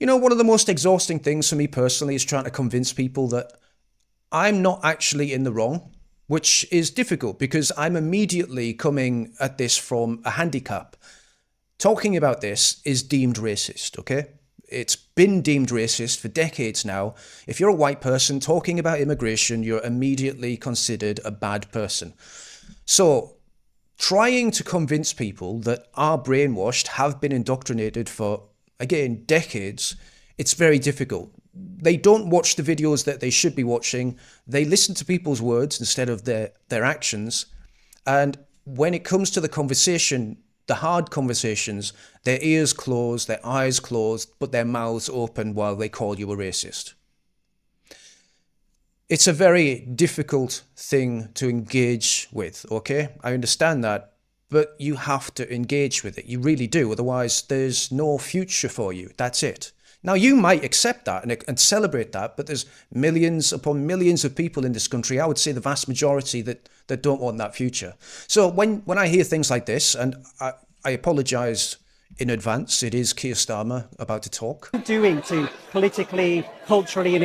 You know, one of the most exhausting things for me personally is trying to convince people that I'm not actually in the wrong, which is difficult because I'm immediately coming at this from a handicap. Talking about this is deemed racist, okay? It's been deemed racist for decades now. If you're a white person talking about immigration, you're immediately considered a bad person. So, trying to convince people that are brainwashed, have been indoctrinated for, again, decades, it's very difficult. They don't watch the videos that they should be watching. They listen to people's words instead of their actions. And when it comes to the conversation, the hard conversations, their ears closed, their eyes closed, but their mouths open while they call you a racist. It's a very difficult thing to engage with, okay? I understand that, but you have to engage with it. You really do. Otherwise, there's no future for you. That's it. Now, you might accept that and celebrate that, but there's millions upon millions of people in this country, I would say the vast majority, that don't want that future. So when I hear things like this, and I apologise in advance, it is Keir Starmer about to talk. Doing to politically, culturally, and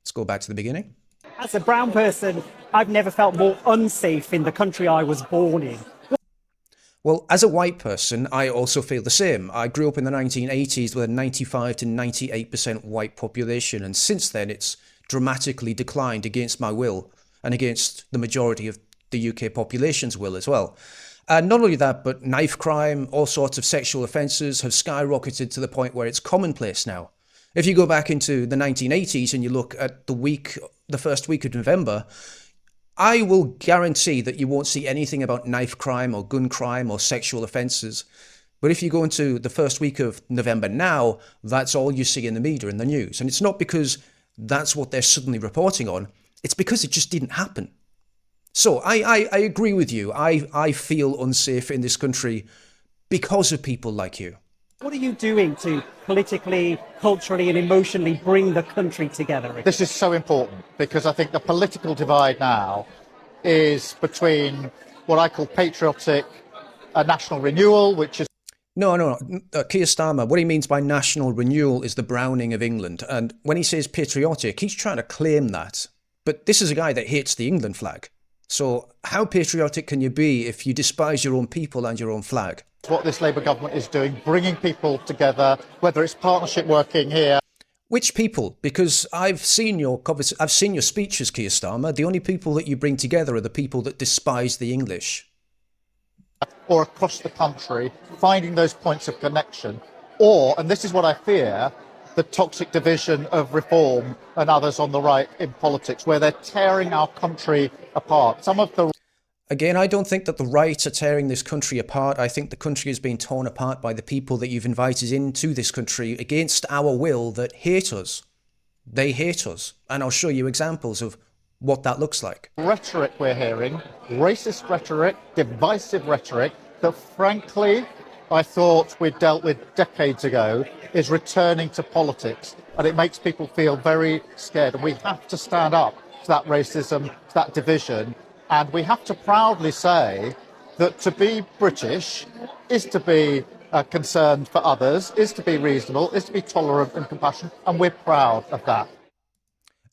let's go back to the beginning. As a brown person, I've never felt more unsafe in the country I was born in. Well, as a white person, I also feel the same. I grew up in the 1980s with a 95 to 98% white population, and since then it's dramatically declined against my will and against the majority of the UK population's will as well. And not only that, but knife crime, all sorts of sexual offences have skyrocketed to the point where it's commonplace now. If you go back into the 1980s and you look at the first week of November, I will guarantee that you won't see anything about knife crime or gun crime or sexual offences. But if you go into the first week of November now, that's all you see in the media and the news. And it's not because that's what they're suddenly reporting on. It's because it just didn't happen. So I agree with you. I feel unsafe in this country because of people like you. What are you doing to politically, culturally and emotionally bring the country together? This is so important because I think the political divide now is between what I call patriotic national renewal, which is... No, Keir Starmer, what he means by national renewal is the Browning of England. And when he says patriotic, he's trying to claim that. But this is a guy that hates the England flag. So how patriotic can you be if you despise your own people and your own flag? What this Labour government is doing, bringing people together, whether it's partnership working here. Which people? Because I've seen your speeches, Keir Starmer. The only people that you bring together are the people that despise the English. Or across the country, finding those points of connection. Or, and this is what I fear, the toxic division of Reform and others on the right in politics, where they're tearing our country apart. Again, I don't think that the right are tearing this country apart. I think the country is being torn apart by the people that you've invited into this country against our will that hate us. They hate us. And I'll show you examples of what that looks like. Rhetoric we're hearing, racist rhetoric, divisive rhetoric, that frankly I thought we'd dealt with decades ago, is returning to politics. And it makes people feel very scared. And we have to stand up to that racism, to that division. And we have to proudly say that to be British is to be concerned for others, is to be reasonable, is to be tolerant and compassionate, and we're proud of that.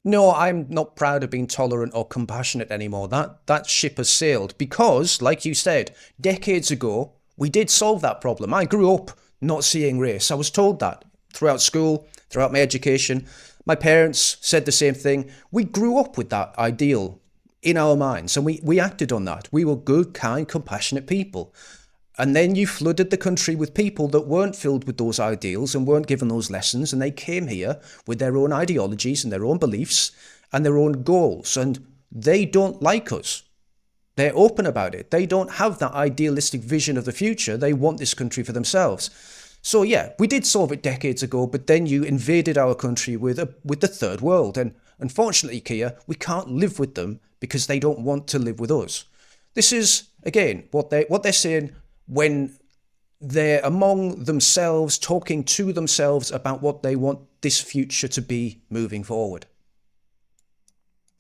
No, I'm not proud of being tolerant or compassionate anymore. That ship has sailed because, like you said, decades ago, we did solve that problem. I grew up not seeing race. I was told that throughout school, throughout my education. My parents said the same thing. We grew up with that ideal in our minds, and we acted on that. We were good, kind, compassionate people. And then you flooded the country with people that weren't filled with those ideals and weren't given those lessons, and they came here with their own ideologies and their own beliefs and their own goals, and they don't like us. They're open about it. They don't have that idealistic vision of the future. They want this country for themselves. So yeah, we did solve it decades ago, but then you invaded our country with the third world, and unfortunately, Keir, we can't live with them because they don't want to live with us. This is, again, what they're saying when they're among themselves, talking to themselves about what they want this future to be moving forward.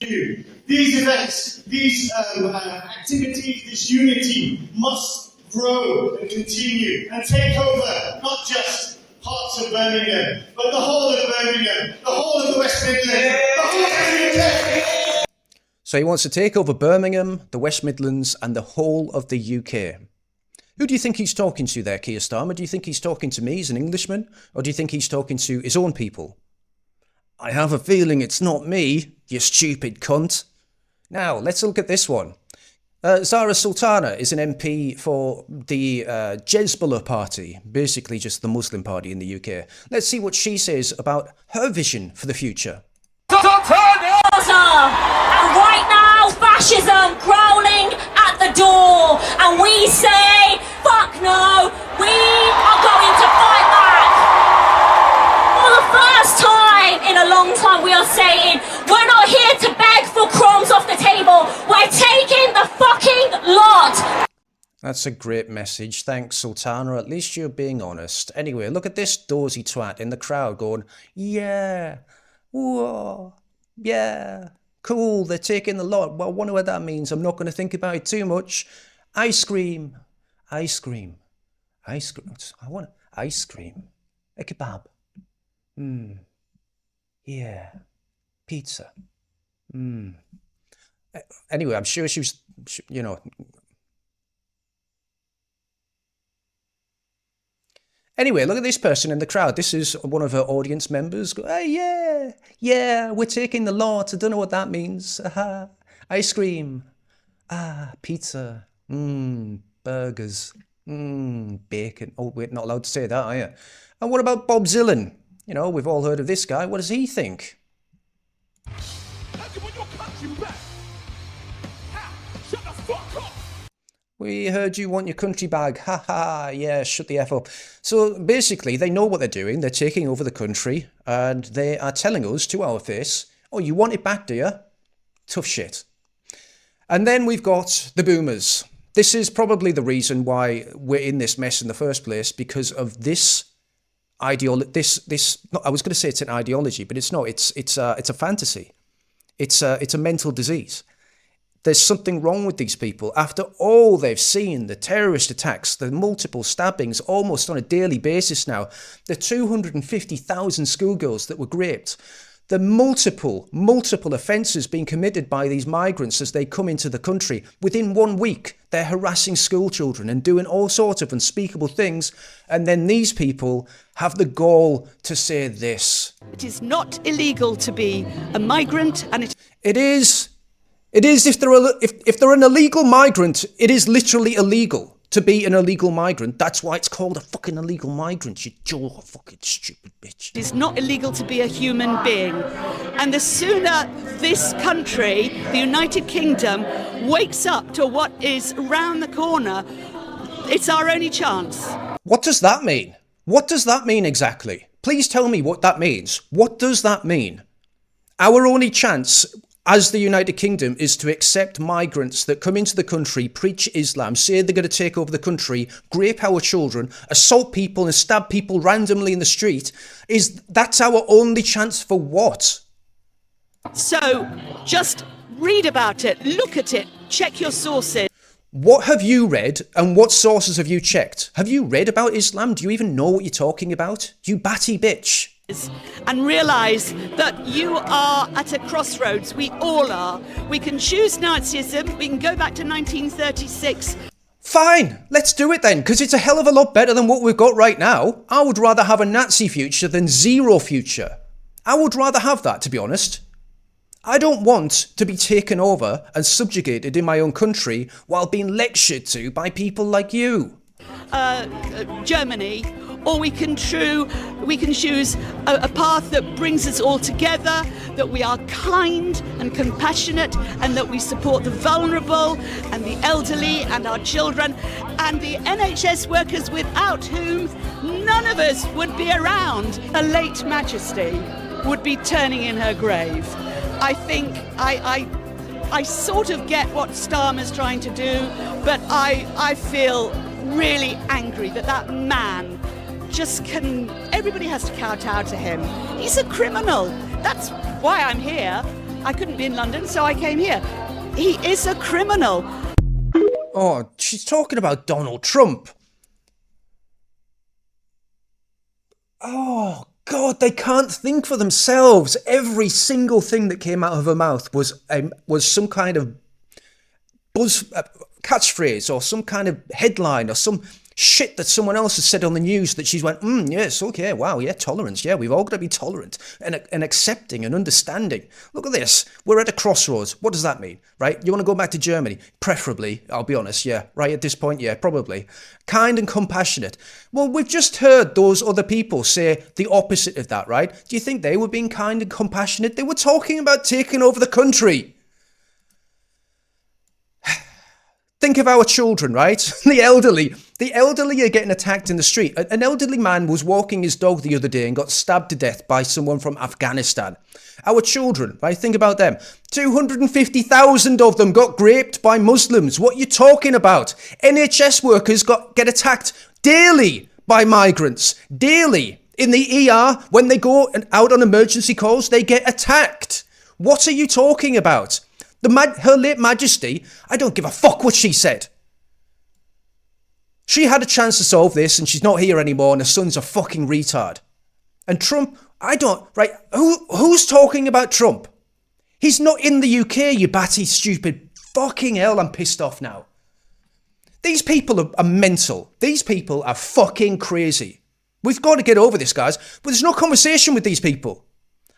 These events, these activities, this unity must grow and continue and take over not just parts of Birmingham, but the whole of Birmingham, the whole of the West Midlands, the whole of the UK. So he wants to take over Birmingham, the West Midlands, and the whole of the UK. Who do you think he's talking to there, Keir Starmer? Do you think he's talking to me as an Englishman? Or do you think he's talking to his own people? I have a feeling it's not me, you stupid cunt. Now, let's look at this one. Zara Sultana is an MP for the Jezbollah party, basically just the Muslim party in the UK. Let's see what she says about her vision for the future. And right now, fascism growling at the door, and we say, fuck no, we are going to fight back. For the first time in a long time, we are saying, we're not here to beg for crumbs off the table, we're taking the fucking lot. That's a great message. Thanks, Sultana. At least you're being honest. Anyway, look at this dozy twat in the crowd going, yeah, whoa, yeah. Cool, they're taking the lot. Well, I wonder what that means. I'm not going to think about it too much. Ice cream. Ice cream. Ice cream. I want ice cream. A kebab. Yeah. Pizza. Anyway, I'm sure she was, you know. Anyway, look at this person in the crowd. This is one of her audience members. Hey, yeah, we're taking the lot. I don't know what that means. Ice cream. Pizza. Burgers. Bacon. Oh, we're not allowed to say that, are you? And what about Bob Dylan? You know, we've all heard of this guy. What does he think? We heard you want your country back. Ha ha, yeah, shut the F up. So basically, they know what they're doing. They're taking over the country and they are telling us to our face, oh, you want it back, do you? Tough shit. And then we've got the boomers. This is probably the reason why we're in this mess in the first place, because of this ideology. I was going to say it's an ideology, but it's not. It's a fantasy. It's a mental disease. There's something wrong with these people. After all they've seen, the terrorist attacks, the multiple stabbings almost on a daily basis now, the 250,000 schoolgirls that were raped, the multiple offences being committed by these migrants as they come into the country. Within 1 week, they're harassing school children and doing all sorts of unspeakable things. And then these people have the gall to say this. It is not illegal to be a migrant, and It is if they're an illegal migrant, it is literally illegal to be an illegal migrant. That's why it's called a fucking illegal migrant, you fucking stupid bitch. it is not illegal to be a human being. And the sooner this country, the United Kingdom, wakes up to what is round the corner, it's our only chance. What does that mean? What does that mean exactly? Please tell me what that means. What does that mean? Our only chance as the United Kingdom is to accept migrants that come into the country, preach Islam, say they're going to take over the country, rape our children, assault people and stab people randomly in the street. That's our only chance for what? So just read about it, look at it, check your sources. What have you read and what sources have you checked? Have you read about Islam? Do you even know what you're talking about? You batty bitch. And realise that you are at a crossroads. We all are. We can choose Nazism. We can go back to 1936. Fine, let's do it then, because it's a hell of a lot better than what we've got right now. I would rather have a Nazi future than zero future. I would rather have that, to be honest. I don't want to be taken over and subjugated in my own country while being lectured to by people like you. Germany, or we can choose a path that brings us all together, that we are kind and compassionate, and that we support the vulnerable and the elderly and our children and the NHS workers without whom none of us would be around. A late Majesty would be turning in her grave. I think I sort of get what Starmer's trying to do, but I feel really angry that man just can, everybody has to kowtow to him. He's a criminal. That's why I'm here. I couldn't be in London, so I came here. He is a criminal. Oh, she's talking about Donald Trump. Oh. God, they can't think for themselves. Every single thing that came out of her mouth was some kind of buzz catchphrase or some kind of headline or some shit that someone else has said on the news that she's went, yes, okay, wow, yeah, tolerance, yeah, we've all got to be tolerant and accepting and understanding. Look at this, we're at a crossroads. What does that mean, right? You want to go back to Germany? Preferably, I'll be honest, yeah, right at this point, yeah, probably. Kind and compassionate. Well, we've just heard those other people say the opposite of that, right? Do you think they were being kind and compassionate? They were talking about taking over the country. Think of our children, right? The elderly. The elderly are getting attacked in the street. An elderly man was walking his dog the other day and got stabbed to death by someone from Afghanistan. Our children, right? Think about them. 250,000 of them got raped by Muslims. What are you talking about? NHS workers get attacked daily by migrants. Daily. In the ER, when they go out on emergency calls, they get attacked. What are you talking about? Her late Majesty, I don't give a fuck what she said. She had a chance to solve this and she's not here anymore and her son's a fucking retard. And Trump, right, who's talking about Trump? He's not in the UK, you batty stupid. Fucking hell, I'm pissed off now. These people are mental. These people are fucking crazy. We've got to get over this, guys. But there's no conversation with these people.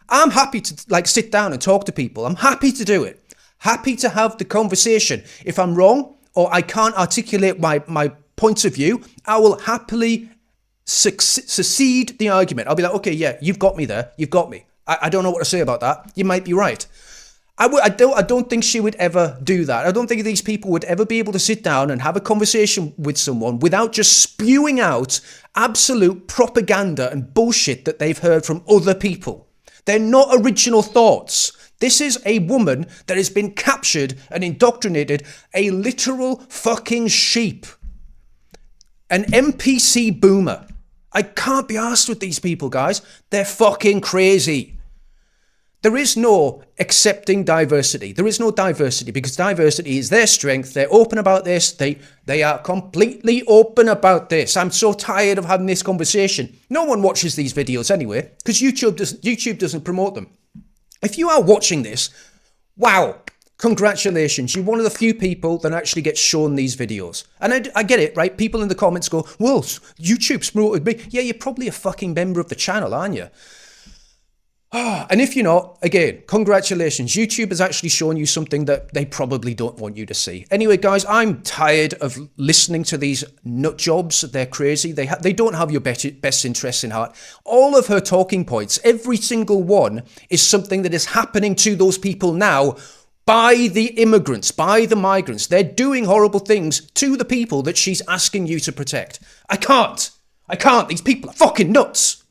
I'm happy to sit down and talk to people. I'm happy to do it. Happy to have the conversation. If I'm wrong or I can't articulate my points of view, I will happily secede the argument. I'll be like, okay, yeah, you've got me there. You've got me. I don't know what to say about that. You might be right. I don't think she would ever do that. I don't think these people would ever be able to sit down and have a conversation with someone without just spewing out absolute propaganda and bullshit that they've heard from other people. They're not original thoughts. This is a woman that has been captured and indoctrinated, a literal fucking sheep. An NPC boomer. I can't be arsed with these people, guys. They're fucking crazy. There is no accepting diversity. There is no diversity because diversity is their strength. They're open about this. They are completely open about this. I'm so tired of having this conversation. No one watches these videos anyway because YouTube doesn't promote them. If you are watching this, wow, congratulations. You're one of the few people that actually get shown these videos. And I get it, right? People in the comments go, well, YouTube's promoted me. Yeah, you're probably a fucking member of the channel, aren't you? And if you're not, again, congratulations. YouTube has actually shown you something that they probably don't want you to see. Anyway, guys, I'm tired of listening to these nut jobs. They're crazy. They don't have your best interests in heart. All of her talking points, every single one, is something that is happening to those people now by the immigrants, by the migrants. They're doing horrible things to the people that she's asking you to protect. I can't. These people are fucking nuts.